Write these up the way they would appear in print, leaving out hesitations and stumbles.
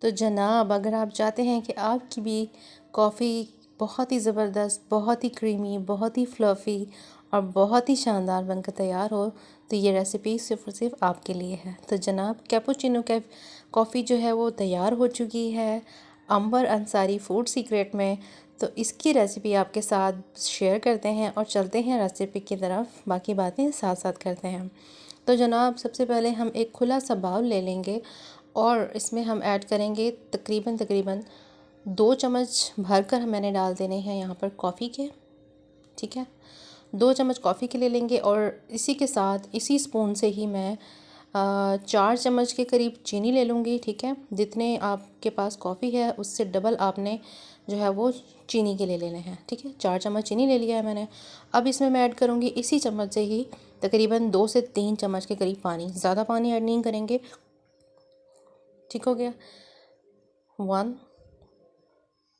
तो जनाब, अगर आप चाहते हैं कि आपकी भी कॉफ़ी बहुत ही ज़बरदस्त, बहुत ही क्रीमी, बहुत ही फ्लफ़ी और बहुत ही शानदार बनकर तैयार हो, तो ये रेसिपी सिर्फ़ और सिर्फ आपके लिए है। तो जनाब, कैपुचिनो कॉफ़ी जो है वो तैयार हो चुकी है अंबर अंसारी फूड सीक्रेट में। तो इसकी रेसिपी आपके साथ शेयर करते हैं और चलते हैं रेसिपी की तरफ, बाकी बातें साथ साथ करते हैं। तो जनाब, सबसे पहले हम एक खुला सा बाउल ले लेंगे और इसमें हम ऐड करेंगे तकरीबन तकरीबन 2 चम्मच भरकर मैंने डाल देने हैं यहाँ पर कॉफ़ी के। ठीक है, 2 चम्मच कॉफ़ी के ले लेंगे और इसी के साथ इसी स्पून से ही मैं 4 चम्मच के करीब चीनी ले लूँगी। ठीक है, जितने आपके पास कॉफ़ी है उससे डबल आपने जो है वो चीनी के ले लेने हैं। ठीक है, 4 चम्मच चीनी ले लिया है मैंने। अब इसमें मैं ऐड करूँगी इसी चम्मच से ही तकरीबन 2 से 3 चम्मच के करीब पानी। ज़्यादा पानी ऐड नहीं करेंगे। ठीक हो गया, 1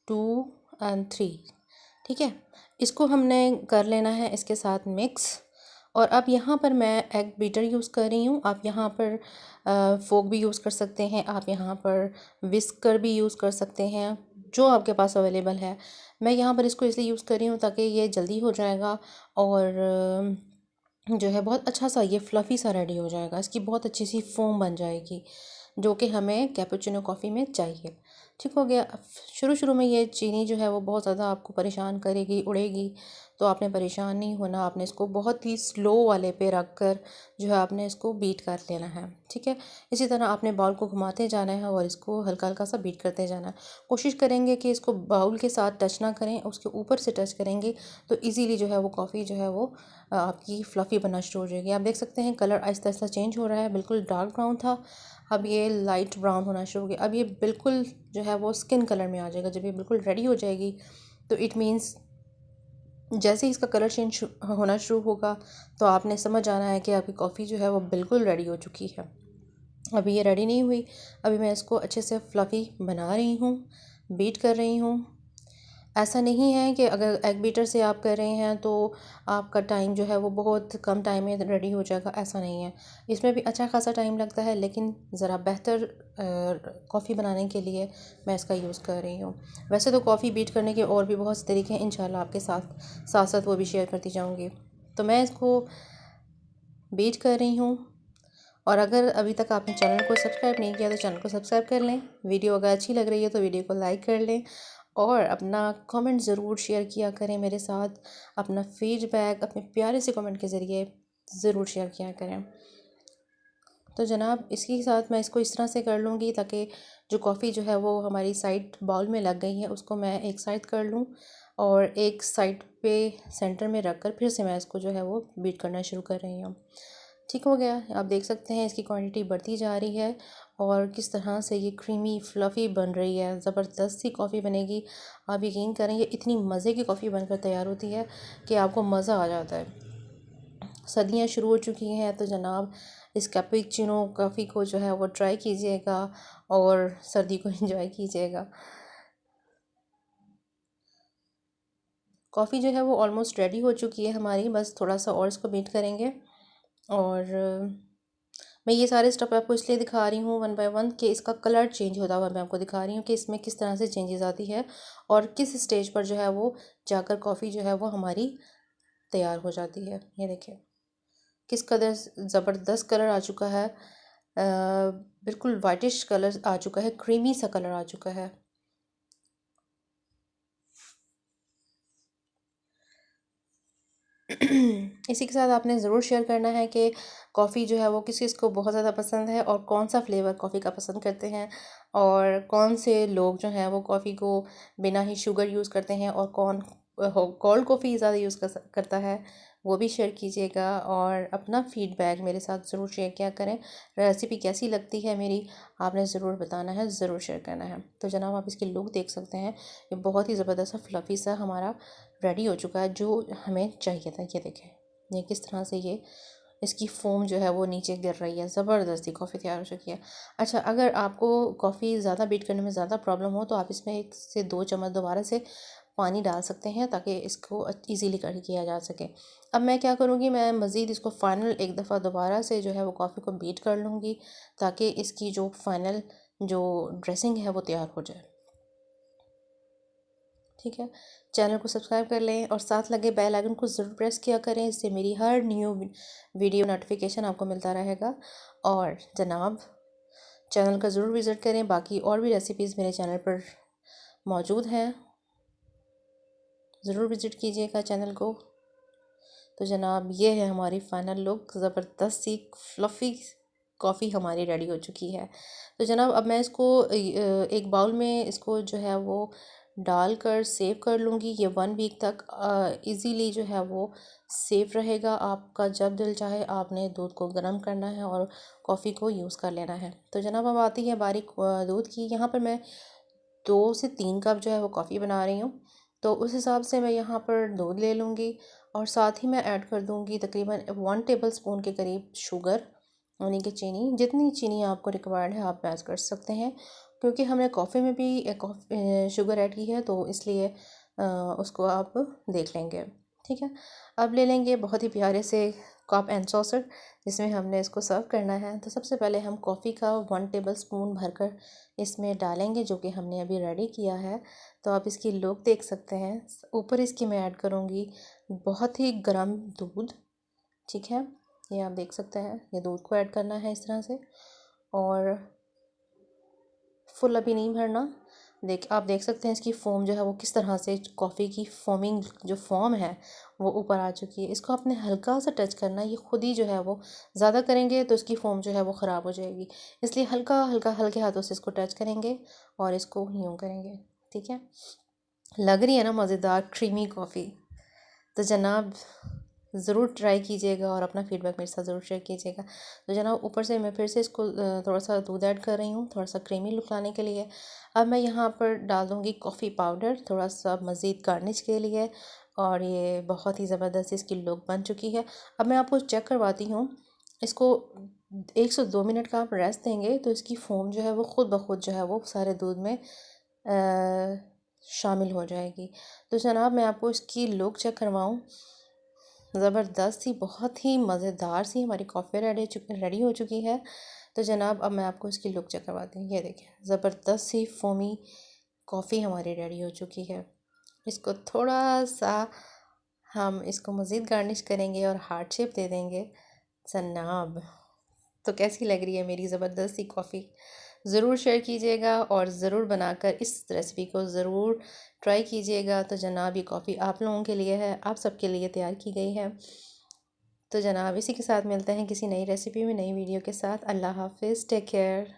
2 एंड 3। ठीक है, इसको हमने कर लेना है इसके साथ मिक्स। और अब यहाँ पर मैं एग बीटर यूज़ कर रही हूँ। आप यहाँ पर फोक भी यूज़ कर सकते हैं, आप यहाँ पर विस्कर भी यूज़ कर सकते हैं, जो आपके पास अवेलेबल है। मैं यहाँ पर इसको इसलिए यूज़ कर रही हूँ ताकि ये जल्दी हो जाएगा और जो है बहुत अच्छा सा ये फ्लफ़ी सा रेडी हो जाएगा। इसकी बहुत अच्छी सी फोम बन जाएगी जो कि हमें कैपुचिनो कॉफ़ी में चाहिए। ठीक हो गया। शुरू शुरू में ये चीनी जो है वो बहुत ज़्यादा आपको परेशान करेगी, उड़ेगी, तो आपने परेशान नहीं होना। आपने इसको बहुत ही स्लो वाले पे रख कर जो है आपने इसको बीट कर लेना है। ठीक है, इसी तरह आपने बाउल को घुमाते जाना है और इसको हल्का हल्का सा बीट करते जाना है। कोशिश करेंगे कि इसको बाउल के साथ टच ना करें, उसके ऊपर से टच करेंगे तो इजीली जो है वो कॉफ़ी जो है वो आपकी फ्लफ़ी बनना शुरू हो जाएगी। आप देख सकते हैं कलर आहिस्ता आहिस्ता चेंज हो रहा है। बिल्कुल डार्क ब्राउन था, अब ये लाइट ब्राउन होना शुरू हो गया। अब ये बिल्कुल जो है वो स्किन कलर में आ जाएगा। जब ये बिल्कुल रेडी हो जाएगी तो इट मीन्स जैसे ही इसका कलर चेंज होना शुरू होगा तो आपने समझ आना है कि आपकी कॉफ़ी जो है वो बिल्कुल रेडी हो चुकी है। अभी ये रेडी नहीं हुई, अभी मैं इसको अच्छे से फ्लफ़ी बना रही हूँ, बीट कर रही हूँ। ऐसा नहीं है कि अगर एग बीटर से आप कर रहे हैं तो आपका टाइम जो है वो बहुत कम टाइम में रेडी हो जाएगा, ऐसा नहीं है। इसमें भी अच्छा खासा टाइम लगता है, लेकिन ज़रा बेहतर कॉफ़ी बनाने के लिए मैं इसका यूज़ कर रही हूँ। वैसे तो कॉफ़ी बीट करने के और भी बहुत से तरीके हैं, इंशाल्लाह आपके साथ साथ साथ वो भी शेयर करती जाऊँगी। तो मैं इसको बीट कर रही हूँ। और अगर अभी तक आपने चैनल को सब्सक्राइब नहीं किया तो चैनल को सब्सक्राइब कर लें। वीडियो अगर अच्छी लग रही है तो वीडियो को लाइक कर लें और अपना कमेंट ज़रूर शेयर किया करें मेरे साथ। अपना फीडबैक अपने प्यारे से कमेंट के ज़रिए ज़रूर शेयर किया करें। तो जनाब, इसके साथ मैं इसको इस तरह से कर लूँगी ताकि जो कॉफ़ी जो है वो हमारी साइड बाउल में लग गई है उसको मैं एक साइड कर लूँ और एक साइड पे सेंटर में रख कर फिर से मैं इसको जो है वो बीट करना शुरू कर रही हूँ। ठीक हो गया। आप देख सकते हैं इसकी क्वांटिटी बढ़ती जा रही है और किस तरह से ये क्रीमी फ्लफ़ी बन रही है। ज़बरदस्त सी कॉफ़ी बनेगी। आप यकीन करें, ये इतनी मज़े की कॉफ़ी बनकर तैयार होती है कि आपको मज़ा आ जाता है। सर्दियाँ शुरू हो चुकी हैं तो जनाब, इस कैपुचिनो कॉफ़ी को जो है वो ट्राई कीजिएगा और सर्दी को एंजॉय कीजिएगा। कॉफ़ी जो है वो ऑलमोस्ट रेडी हो चुकी है हमारी, बस थोड़ा सा और इसको बीट करेंगे। और मैं ये सारे स्टेप आपको इसलिए दिखा रही हूँ वन बाय वन कि इसका कलर चेंज होता हुआ मैं आपको दिखा रही हूँ कि इसमें किस तरह से चेंजेस आती है और किस स्टेज पर जो है वो जाकर कॉफ़ी जो है वो हमारी तैयार हो जाती है। ये देखिए किस कदर ज़बरदस्त कलर आ चुका है। बिल्कुल वाइटिश कलर आ चुका है, क्रीमी सा कलर आ चुका है। इसी के साथ आपने ज़रूर शेयर करना है कि कॉफ़ी जो है वो किस किस को बहुत ज़्यादा पसंद है और कौन सा फ्लेवर कॉफ़ी का पसंद करते हैं और कौन से लोग जो हैं वो कॉफ़ी को बिना ही शुगर यूज़ करते हैं और कौन कोल्ड कॉफ़ी ज़्यादा यूज़ करता है, वो भी शेयर कीजिएगा। और अपना फ़ीडबैक मेरे साथ ज़रूर शेयर किया करें। रेसिपी कैसी लगती है मेरी, आपने ज़रूर बताना है, ज़रूर शेयर करना है। तो जनाब, आप इसकी लुक देख सकते हैं, ये बहुत ही ज़बरदस्त सा फ्लफ़ी सा हमारा रेडी हो चुका है जो हमें चाहिए था। ये देखें ये किस तरह से ये इसकी फ़ोम जो है वो नीचे गिर रही है। ज़बरदस्ती कॉफ़ी तैयार हो चुकी है। अच्छा, अगर आपको कॉफ़ी ज़्यादा बीट करने में ज़्यादा प्रॉब्लम हो तो आप इसमें 1 से 2 चम्मच दोबारा से पानी डाल सकते हैं ताकि इसको ईज़िली कर किया जा सके। अब मैं क्या करूँगी, मैं मज़ीद इसको फ़ाइनल एक दफ़ा दोबारा से जो है वो कॉफ़ी को बीट कर लूँगी ताकि इसकी जो फ़ाइनल जो ड्रेसिंग है वो तैयार हो जाए। ठीक है, चैनल को सब्सक्राइब कर लें और साथ लगे बेल आइकन को ज़रूर प्रेस किया करें, इससे मेरी हर न्यू वीडियो नोटिफिकेशन आपको मिलता रहेगा। और जनाब चैनल का ज़रूर विज़िट करें, बाकी और भी रेसिपीज़ मेरे चैनल पर मौजूद हैं, ज़रूर विज़िट कीजिएगा चैनल को। तो जनाब ये है हमारी फ़ाइनल लुक, ज़बरदस्त सी फ्लफ़ी कॉफ़ी हमारी रेडी हो चुकी है। तो जनाब अब मैं इसको एक बाउल में इसको जो है वो डाल कर सेव कर लूँगी। ये 1 वीक तक इजीली जो है वो सेव रहेगा। आपका जब दिल चाहे आपने दूध को गर्म करना है और कॉफ़ी को यूज़ कर लेना है। तो जनाब अब आती है बारीक दूध की। यहाँ पर मैं 2 से 3 कप जो है वो कॉफ़ी बना रही हूँ, तो उस हिसाब से मैं यहाँ पर दूध ले लूँगी और साथ ही मैं ऐड कर दूँगी तकरीबन 1 टेबल स्पून के करीब शुगर, यानी कि चीनी। जितनी चीनी आपको रिक्वायर्ड है आप ऐड कर सकते हैं, क्योंकि हमने कॉफ़ी में भी शुगर ऐड की है, तो इसलिए उसको आप देख लेंगे। ठीक है, अब ले लेंगे बहुत ही प्यारे से कप एंड सॉसर, जिसमें हमने इसको सर्व करना है। तो सबसे पहले हम कॉफ़ी का 1 टेबल स्पून भरकर इसमें डालेंगे, जो कि हमने अभी रेडी किया है। तो आप इसकी लुक देख सकते हैं। ऊपर इसकी मैं ऐड करूँगी बहुत ही गर्म दूध। ठीक है, ये आप देख सकते हैं, ये दूध को ऐड करना है इस तरह से, और फुल अभी नहीं भरना। आप देख सकते हैं इसकी फ़ोम जो है वो किस तरह से, कॉफ़ी की फ़ोमिंग जो फ़ॉर्म है वो ऊपर आ चुकी है। इसको आपने हल्का सा टच करना है, ये खुद ही जो है वो ज़्यादा करेंगे तो इसकी फ़ोम जो है वो ख़राब हो जाएगी, इसलिए हल्का हल्का हल्के हाथों से इसको टच करेंगे और इसको यूँ करेंगे। ठीक है, लग रही है ना मज़ेदार क्रीमी कॉफ़ी। तो जनाब ज़रूर ट्राई कीजिएगा और अपना फीडबैक मेरे साथ ज़रूर शेयर कीजिएगा। तो जनाब ऊपर से मैं फिर से इसको थोड़ा सा दूध ऐड कर रही हूँ, थोड़ा सा क्रीमी लुक लाने के लिए। अब मैं यहाँ पर डाल दूँगी कॉफ़ी पाउडर थोड़ा सा मज़ीद गार्निश के लिए, और ये बहुत ही ज़बरदस्त इसकी लुक बन चुकी है। अब मैं आपको चेक करवाती हूँ। इसको 1 से 2 मिनट का आप रेस्ट देंगे तो इसकी फ़ोम जो है वो खुद ब खुद जो है वो सारे दूध में शामिल हो जाएगी। तो जनाब मैं आपको इसकी लुक चेक करवाऊँ, ज़बरदस्त सी बहुत ही मज़ेदार सी हमारी कॉफ़ी रेडी हो चुकी है। तो जनाब अब मैं आपको इसकी लुक चेक करवाती हूँ। ये देखें, ज़बरदस्त सी फोमी कॉफ़ी हमारी रेडी हो चुकी है। इसको थोड़ा सा हम इसको मज़ीद गार्निश करेंगे और हार्ट शेप दे देंगे जनाब। तो कैसी लग रही है मेरी ज़बरदस्त सी कॉफ़ी? ज़रूर शेयर कीजिएगा और ज़रूर बनाकर इस रेसिपी को ज़रूर ट्राई कीजिएगा। तो जनाब ये कॉफ़ी आप लोगों के लिए है, आप सबके लिए तैयार की गई है। तो जनाब इसी के साथ मिलते हैं किसी नई रेसिपी में, नई वीडियो के साथ। अल्लाह हाफ़िज़, टेक केयर।